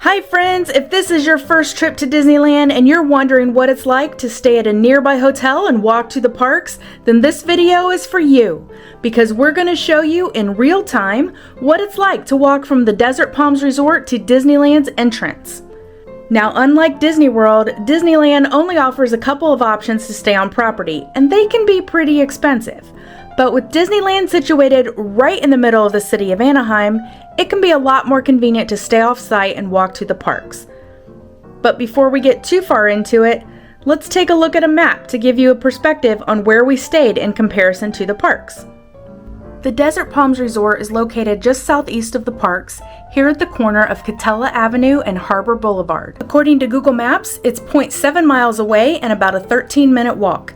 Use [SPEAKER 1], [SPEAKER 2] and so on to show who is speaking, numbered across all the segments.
[SPEAKER 1] Hi friends, if this is your first trip to Disneyland and you're wondering what it's like to stay at a nearby hotel and walk to the parks, then this video is for you, because we're going to show you in real time what it's like to walk from the Desert Palms Resort to Disneyland's entrance. Now, unlike Disney World, Disneyland only offers a couple of options to stay on property, and they can be pretty expensive. But with Disneyland situated right in the middle of the city of Anaheim, it can be a lot more convenient to stay off-site and walk to the parks. But before we get too far into it, let's take a look at a map to give you a perspective on where we stayed in comparison to the parks. The Desert Palms Resort is located just southeast of the parks, here at the corner of Catella Avenue and Harbor Boulevard. According to Google Maps, it's 0.7 miles away and about a 13-minute walk.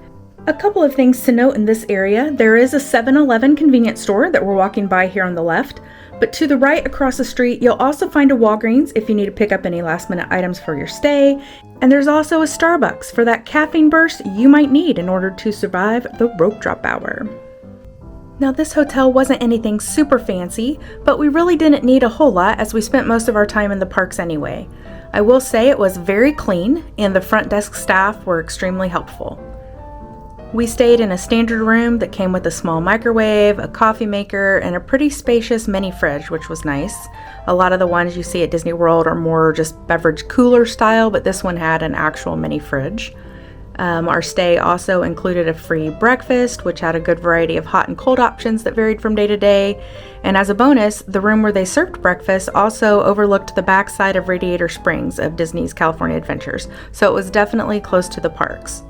[SPEAKER 1] A couple of things to note in this area: there is a 7-Eleven convenience store that we're walking by here on the left, but to the right across the street you'll also find a Walgreens if you need to pick up any last-minute items for your stay, and there's also a Starbucks for that caffeine burst you might need in order to survive the rope drop hour. Now, this hotel wasn't anything super fancy, but we really didn't need a whole lot as we spent most of our time in the parks anyway. I will say it was very clean and the front desk staff were extremely helpful. We stayed in a standard room that came with a small microwave, a coffee maker, and a pretty spacious mini fridge, which was nice. A lot of the ones you see at Disney World are more just beverage cooler style, but this one had an actual mini fridge. Our stay also included a free breakfast, which had a good variety of hot and cold options that varied from day to day. And as a bonus, the room where they served breakfast also overlooked the backside of Radiator Springs of Disney's California Adventures, so it was definitely close to the parks.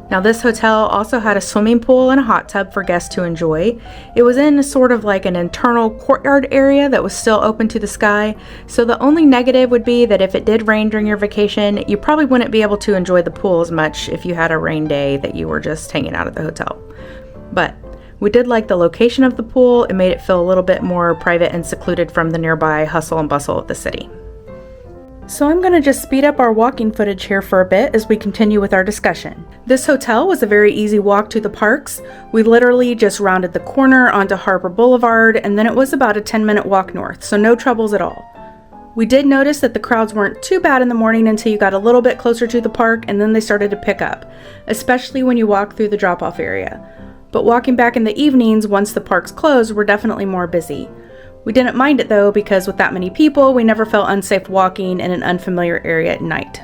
[SPEAKER 1] Now, this hotel also had a swimming pool and a hot tub for guests to enjoy. It was in sort of like an internal courtyard area that was still open to the sky, so the only negative would be that if it did rain during your vacation, you probably wouldn't be able to enjoy the pool as much if you had a rain day that you were just hanging out at the hotel. But we did like the location of the pool. It made it feel a little bit more private and secluded from the nearby hustle and bustle of the city. So I'm going to just speed up our walking footage here for a bit as we continue with our discussion. This hotel was a very easy walk to the parks. We literally just rounded the corner onto Harbor Boulevard, and then it was about a 10-minute walk north, so no troubles at all. We did notice that the crowds weren't too bad in the morning until you got a little bit closer to the park, and then they started to pick up, especially when you walk through the drop-off area. But walking back in the evenings once the parks closed were definitely more busy. We didn't mind it though, because with that many people, we never felt unsafe walking in an unfamiliar area at night.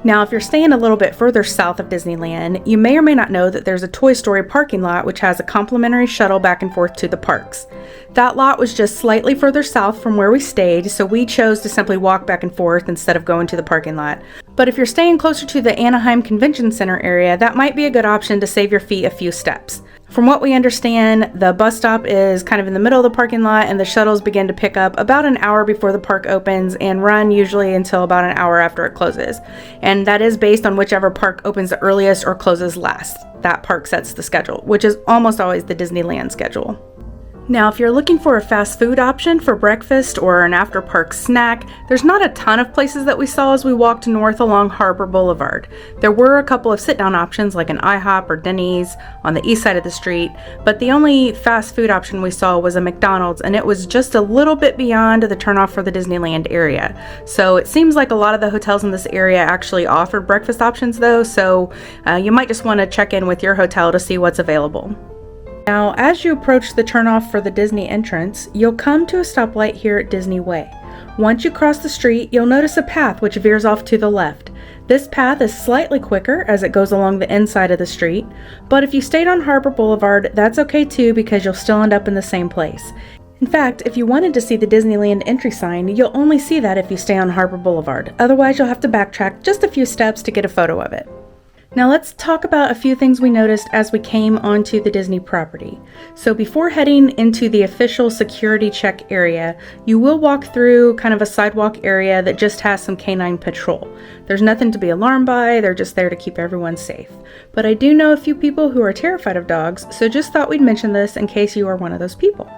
[SPEAKER 1] Now, if you're staying a little bit further south of Disneyland, you may or may not know that there's a Toy Story parking lot which has a complimentary shuttle back and forth to the parks. That lot was just slightly further south from where we stayed, so we chose to simply walk back and forth instead of going to the parking lot. But if you're staying closer to the Anaheim Convention Center area, that might be a good option to save your feet a few steps. From what we understand, the bus stop is kind of in the middle of the parking lot, and the shuttles begin to pick up about an hour before the park opens and run usually until about an hour after it closes. And that is based on whichever park opens the earliest or closes last. That park sets the schedule, which is almost always the Disneyland schedule. Now, if you're looking for a fast food option for breakfast or an after-park snack, there's not a ton of places that we saw as we walked north along Harbor Boulevard. There were a couple of sit-down options like an IHOP or Denny's on the east side of the street, but the only fast food option we saw was a McDonald's, and it was just a little bit beyond the turnoff for the Disneyland area. So it seems like a lot of the hotels in this area actually offered breakfast options though, so you might just want to check in with your hotel to see what's available. Now, as you approach the turnoff for the Disney entrance, you'll come to a stoplight here at Disney Way. Once you cross the street, you'll notice a path which veers off to the left. This path is slightly quicker as it goes along the inside of the street, but if you stayed on Harbor Boulevard, that's okay too, because you'll still end up in the same place. In fact, if you wanted to see the Disneyland entry sign, you'll only see that if you stay on Harbor Boulevard. Otherwise, you'll have to backtrack just a few steps to get a photo of it. Now let's talk about a few things we noticed as we came onto the Disney property. So before heading into the official security check area, you will walk through kind of a sidewalk area that just has some canine patrol. There's nothing to be alarmed by, they're just there to keep everyone safe. But I do know a few people who are terrified of dogs, so just thought we'd mention this in case you are one of those people.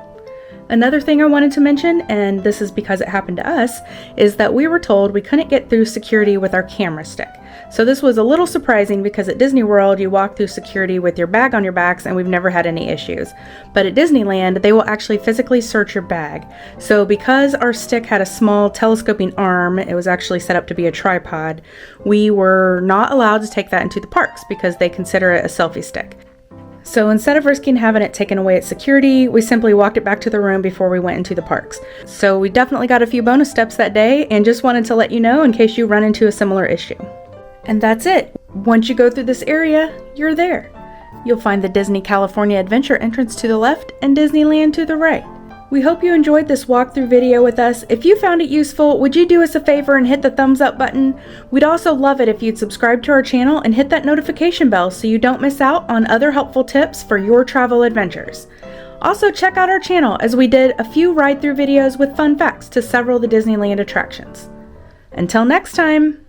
[SPEAKER 1] Another thing I wanted to mention, and this is because it happened to us, is that we were told we couldn't get through security with our camera stick. So this was a little surprising because at Disney World you walk through security with your bag on your backs and we've never had any issues. But at Disneyland they will actually physically search your bag. So because our stick had a small telescoping arm, it was actually set up to be a tripod, we were not allowed to take that into the parks because they consider it a selfie stick. So instead of risking having it taken away at security, we simply walked it back to the room before we went into the parks. So we definitely got a few bonus steps that day and just wanted to let you know in case you run into a similar issue. And that's it. Once you go through this area, you're there. You'll find the Disney California Adventure entrance to the left and Disneyland to the right. We hope you enjoyed this walkthrough video with us. If you found it useful, would you do us a favor and hit the thumbs up button? We'd also love it if you'd subscribe to our channel and hit that notification bell so you don't miss out on other helpful tips for your travel adventures. Also check out our channel as we did a few ride-through videos with fun facts to several of the Disneyland attractions. Until next time!